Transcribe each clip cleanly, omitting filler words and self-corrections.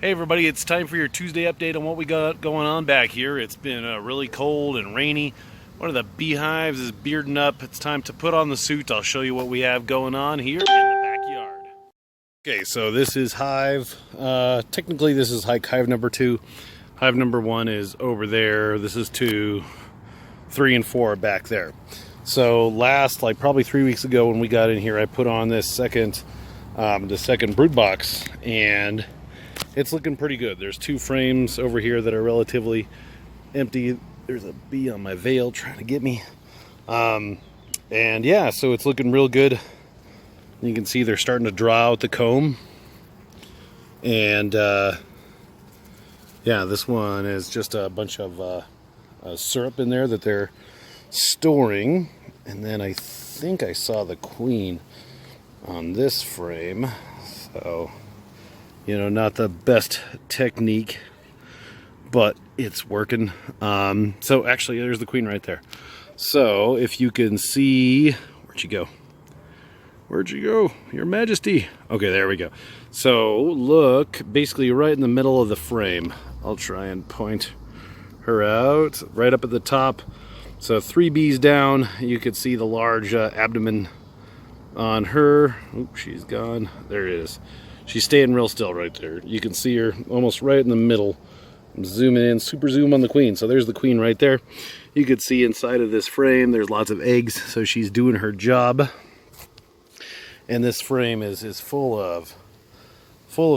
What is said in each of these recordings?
Hey everybody, it's time for your Tuesday update on what we got going on back here. It's been really cold and rainy. One of the beehives is bearding up. It's time to put on the suit. I'll show you what we have going on here in the backyard. Okay, so this is hive. Technically this is hive number 2. Hive number 1 is over there. This is 2, 3, and 4 back there. So probably 3 weeks ago when we got in here, I put on this second brood box, and it's looking pretty good. There's 2 frames over here that are relatively empty. There's a bee on my veil trying to get me. And yeah, so it's looking real good. You can see they're starting to draw out the comb. And yeah, this one is just a bunch of syrup in there that they're storing. And then I think I saw the queen on this frame. So, you know, not the best technique, but it's working. So actually, there's the queen right there. So if you can see, where'd you go? Where'd you go, Your Majesty? Okay, there we go. So look, basically right in the middle of the frame. I'll try and point her out, right up at the top. So 3 bees down, you could see the large abdomen on her. Oop, she's gone. There it is. She's staying real still right there. You can see her almost right in the middle. I'm zooming in, super zoom on the queen. So there's the queen right there. You could see inside of this frame, there's lots of eggs. So she's doing her job. And this frame is full of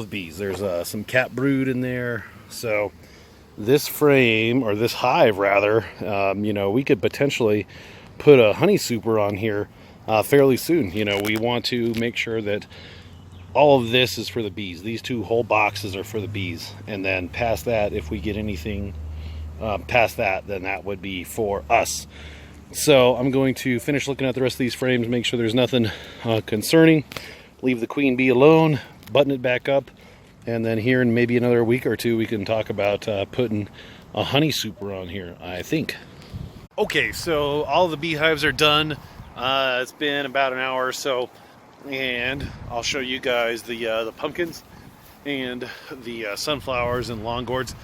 bees. There's some cat brood in there. So this frame, or this hive rather, you know, we could potentially put a honey super on here fairly soon. You know, we want to make sure that all of this is for the bees. These 2 whole boxes are for the bees. And then past that, if we get anything past that, then that would be for us. So I'm going to finish looking at the rest of these frames, make sure there's nothing concerning. Leave the queen bee alone, button it back up. And then here in maybe another week or 2, we can talk about putting a honey super on here, I think. Okay, so all the beehives are done. It's been about an hour or so. And I'll show you guys the pumpkins and the sunflowers and lawn gourds.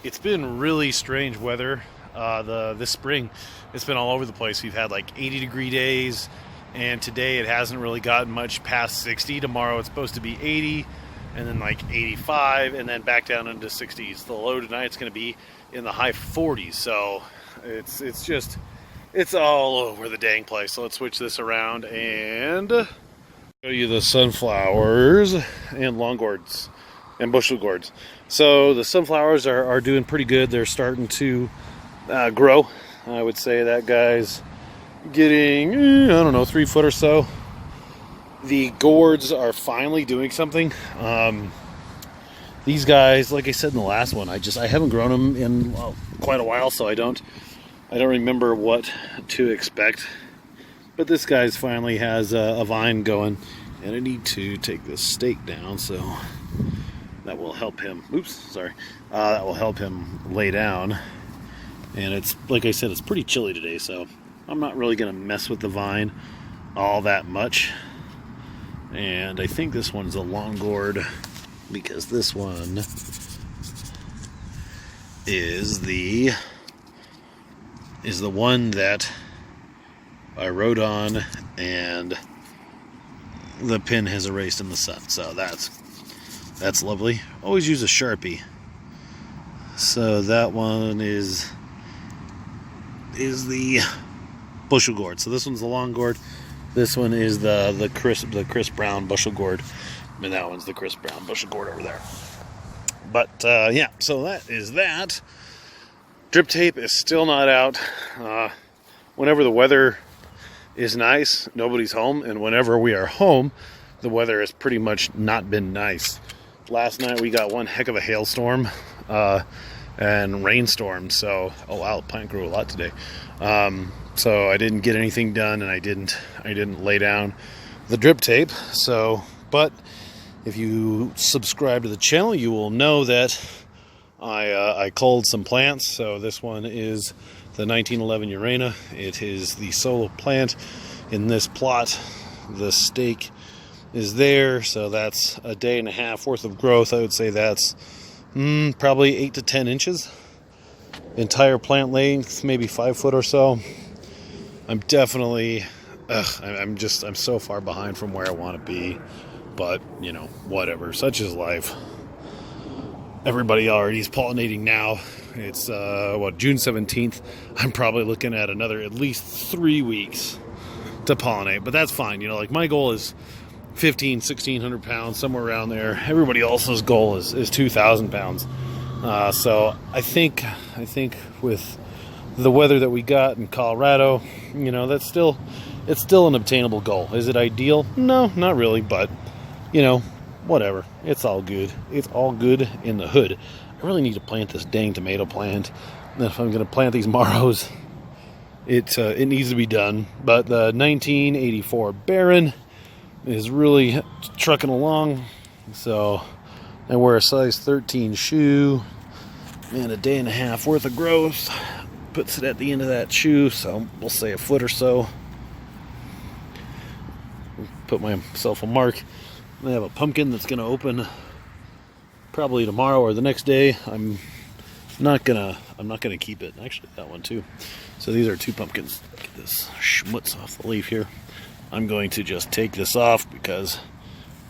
It's been really strange weather this spring. It's been all over the place. We've had like 80-degree days, and today it hasn't really gotten much past 60. Tomorrow it's supposed to be 80, and then like 85, and then back down into 60s. The low tonight's going to be in the high 40s. So it's all over the dang place. So let's switch this around and show you the sunflowers and lawn gourds and bushel gourds. So the sunflowers are doing pretty good. They're starting to grow. I would say that guy's getting, I don't know, 3 foot or so. The gourds are finally doing something. These guys, like I said in the last one, I haven't grown them in quite a while, so I don't remember what to expect. But this guy's finally has a vine going, and I need to take this stake down so that will help him. Oops, sorry. That will help him lay down. And it's, like I said, it's pretty chilly today, so I'm not really going to mess with the vine all that much. And I think this one's a long gourd, because this one is the one that I wrote on, and the pin has erased in the sun. So that's lovely. Always use a Sharpie. So that one is the bushel gourd. So this one's the long gourd. This one is the crisp brown bushel gourd, and that one's the crisp brown bushel gourd over there. But yeah, so that is that. Drip tape is still not out. Whenever the weather is nice, nobody's home, and whenever we are home, the weather has pretty much not been nice. Last night we got one heck of a hailstorm and rainstorm. So, oh wow, the plant grew a lot today. So I didn't get anything done, and I didn't lay down the drip tape. So, but if you subscribe to the channel, you will know that I culled some plants. So this one is the 1911 Urana. It is the solo plant in this plot. The stake is there, so that's a day and a half worth of growth. I would say that's Probably 8 to 10 inches. Entire plant length, maybe 5 foot or so. I'm definitely, I'm so far behind from where I want to be. But, you know, whatever. Such is life. Everybody already is pollinating now. It's, June 17th. I'm probably looking at another at least 3 weeks to pollinate. But that's fine. You know, like my goal is 1,600 pounds, somewhere around there. Everybody else's goal is 2,000 pounds. So I think with the weather that we got in Colorado, you know, it's still an obtainable goal. Is it ideal? No, not really, but you know, whatever. It's all good. It's all good in the hood. I really need to plant this dang tomato plant. And if I'm going to plant these marrows, it needs to be done. But the 1984 Baron is really trucking along. So I wear a size 13 shoe, and a day and a half worth of growth puts it at the end of that shoe, so we'll say a foot or so. Put myself a mark. I have a pumpkin that's going to open probably tomorrow or the next day. I'm not gonna keep it. Actually, that one too. So these are 2 pumpkins. Get this schmutz off the leaf here. I'm going to just take this off because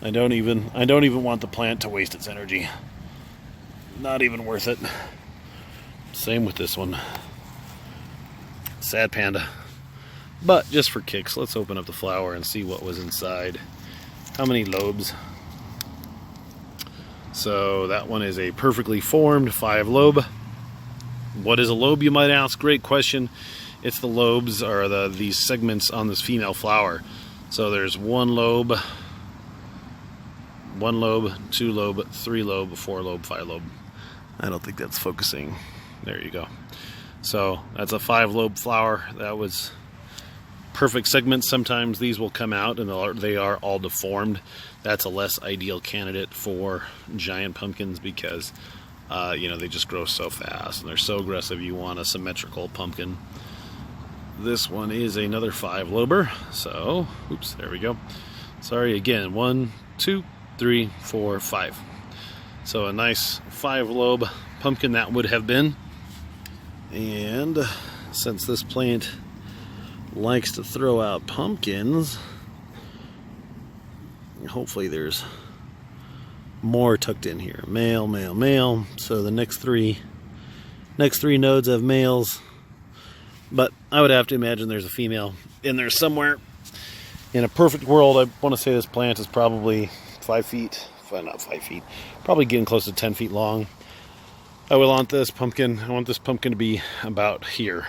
I don't even want the plant to waste its energy. Not even worth it. Same with this one. Sad panda. But just for kicks, let's open up the flower and see what was inside. How many lobes? So that one is a perfectly formed 5 lobe. What is a lobe, you might ask? Great question. It's the lobes, or these segments on this female flower. So there's 1 lobe, 2 lobe, 3 lobe, 4 lobe, 5 lobe. I don't think that's focusing. There you go. So that's a 5 lobe flower. That was perfect segments. Sometimes these will come out and they are all deformed. That's a less ideal candidate for giant pumpkins because you know, they just grow so fast and they're so aggressive. You want a symmetrical pumpkin. This one is another 5 lober. So, oops, there we go. Sorry again. 1, 2, 3, 4, 5. So a nice 5 lobe pumpkin that would have been. And since this plant likes to throw out pumpkins, hopefully there's more tucked in here. Male, male, male. So the next three nodes have males, but I would have to imagine there's a female in there somewhere. In a perfect world, I want to say this plant is probably 5 feet, well, not 5 feet, probably getting close to 10 feet long. I want this pumpkin to be about here.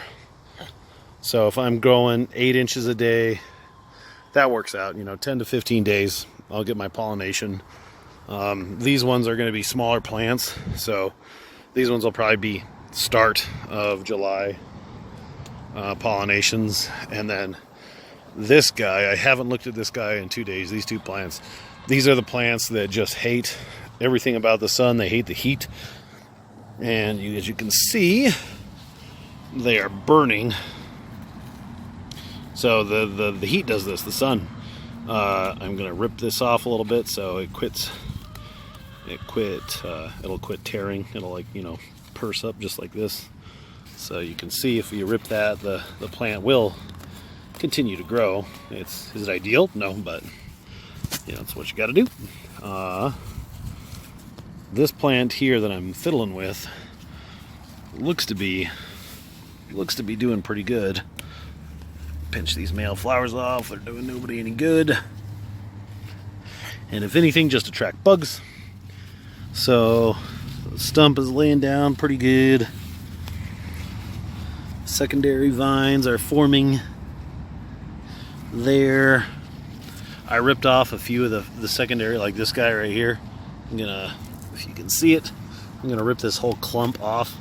So if I'm growing 8 inches a day, that works out. You know, 10 to 15 days, I'll get my pollination. These ones are going to be smaller plants, so these ones will probably be start of July pollinations. And then this guy, I haven't looked at this guy in 2 days. These 2 plants, these are the plants that just hate everything about the sun. They hate the heat. And as you can see, they are burning. So the heat does this, the sun. I'm gonna rip this off a little bit so it'll quit tearing. It'll, like, you know, purse up just like this. So you can see if you rip that, the plant will continue to grow. Is it ideal? No, but you know, that's what you got to do. This plant here that I'm fiddling with looks to be doing pretty good. Pinch these male flowers off. They're doing nobody any good. And if anything, just attract bugs. So the stump is laying down pretty good. Secondary vines are forming there. I ripped off a few of the secondary, like this guy right here. I'm gonna, if you can see it, I'm gonna rip this whole clump off.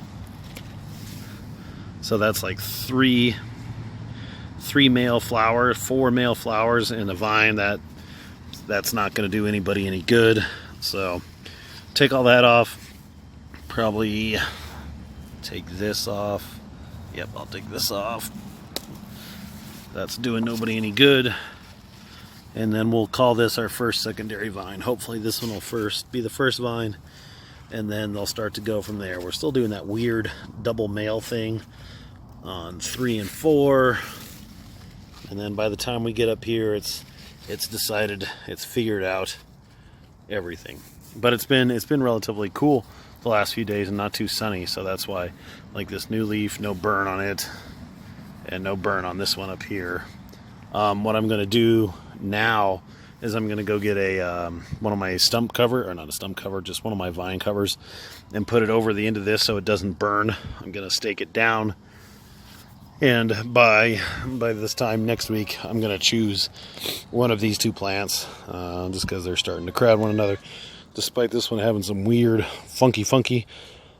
So that's like three male flowers, 4 male flowers in a vine. That's not gonna do anybody any good. So take all that off. Probably take this off. Yep, I'll take this off. That's doing nobody any good. And then we'll call this our first secondary vine. Hopefully this one will be the first vine. and then they'll start to go from there. We're still doing that weird double male thing on 3 and 4, and then by the time we get up here, it's decided, it's figured out everything. But it's been relatively cool the last few days and not too sunny, so that's why, like, this new leaf, no burn on it, and no burn on this one up here. What I'm going to do now is I'm going to go get a one of my stump cover, or not a stump cover, just one of my vine covers, and put it over the end of this so it doesn't burn. I'm going to stake it down, and by this time next week, I'm going to choose one of these two plants, just because they're starting to crowd one another. Despite this one having some weird funky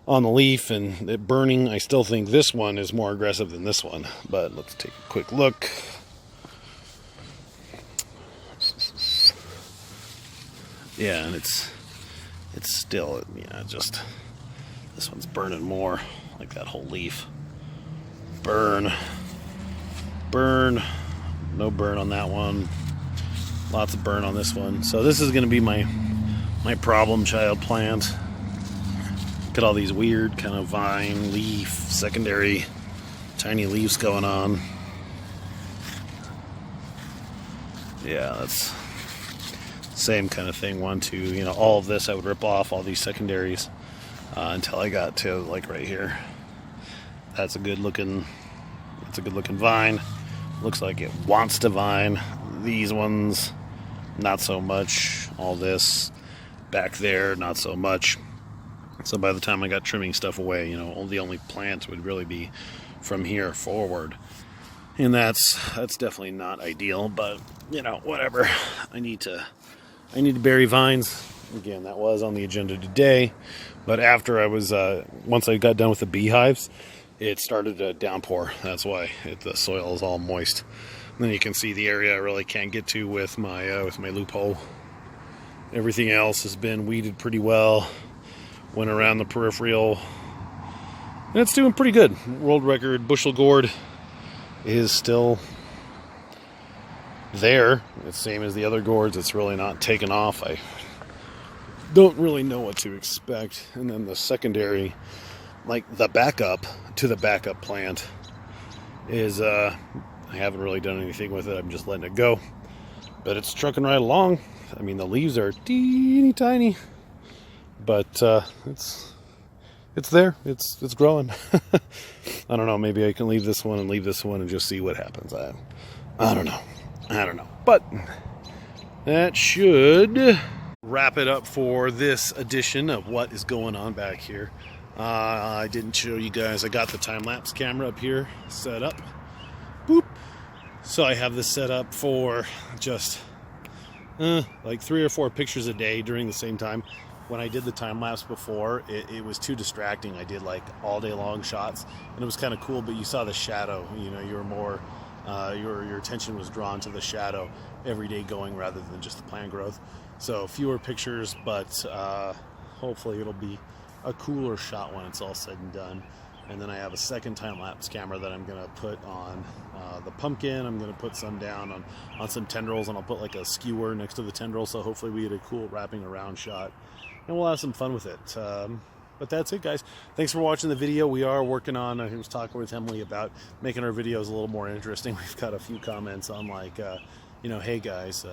on the leaf and it burning, I still think this one is more aggressive than this one. But let's take a quick look. Yeah, and it's still, just this one's burning more, like that whole leaf. Burn, no burn on that one. Lots of burn on this one. So this is going to be my problem child plant. Look at all these weird kind of vine, leaf, secondary, tiny leaves going on. Yeah, that's same kind of thing. 1, 2, all of this I would rip off, all these secondaries, until I got to like right here. That's a good looking vine. Looks like it wants to vine. These ones, not so much. All this back there, not so much. So by the time I got trimming stuff away, the only plants would really be from here forward. And that's definitely not ideal, but whatever. I need to bury vines. Again, that was on the agenda today, but after I was once I got done with the beehives, it started to downpour. That's why the soil is all moist. And then you can see the area I really can't get to with my loophole. Everything else has been weeded pretty well. Went around the peripheral, and it's doing pretty good. World record bushel gourd is still there. It's the same as the other gourds. It's really not taken off. I don't really know what to expect. And then the secondary, like the backup to the backup plant, is I haven't really done anything with it. I'm just letting it go, but it's trucking right along. I mean, the leaves are teeny tiny, but it's there. It's growing. I don't know. Maybe I can leave this one and just see what happens. I don't know. But that should wrap it up for this edition of what is going on back here. I didn't show you guys. I got the time-lapse camera up here set up. Boop. So I have this set up for just like 3 or 4 pictures a day during the same time. When I did the time-lapse before, it was too distracting. I did like all day long shots, and it was kind of cool, but you saw the shadow. You were more, your attention was drawn to the shadow every day going rather than just the plant growth. So fewer pictures, but hopefully it'll be a cooler shot when it's all said and done. And then I have a second time-lapse camera that I'm going to put on the pumpkin. I'm going to put some down on some tendrils, and I'll put like a skewer next to the tendril, so hopefully we get a cool wrapping around shot. And we'll have some fun with it. But that's it, guys. Thanks for watching the video. We are working on, I was talking with Emily about making our videos a little more interesting. We've got a few comments on like, hey guys,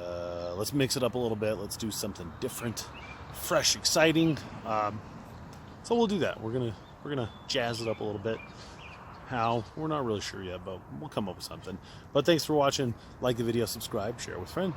let's mix it up a little bit. Let's do something different, fresh, exciting. So we'll do that. We're gonna jazz it up a little bit. How? We're not really sure yet, but we'll come up with something. But thanks for watching. Like the video, subscribe, share with a friend.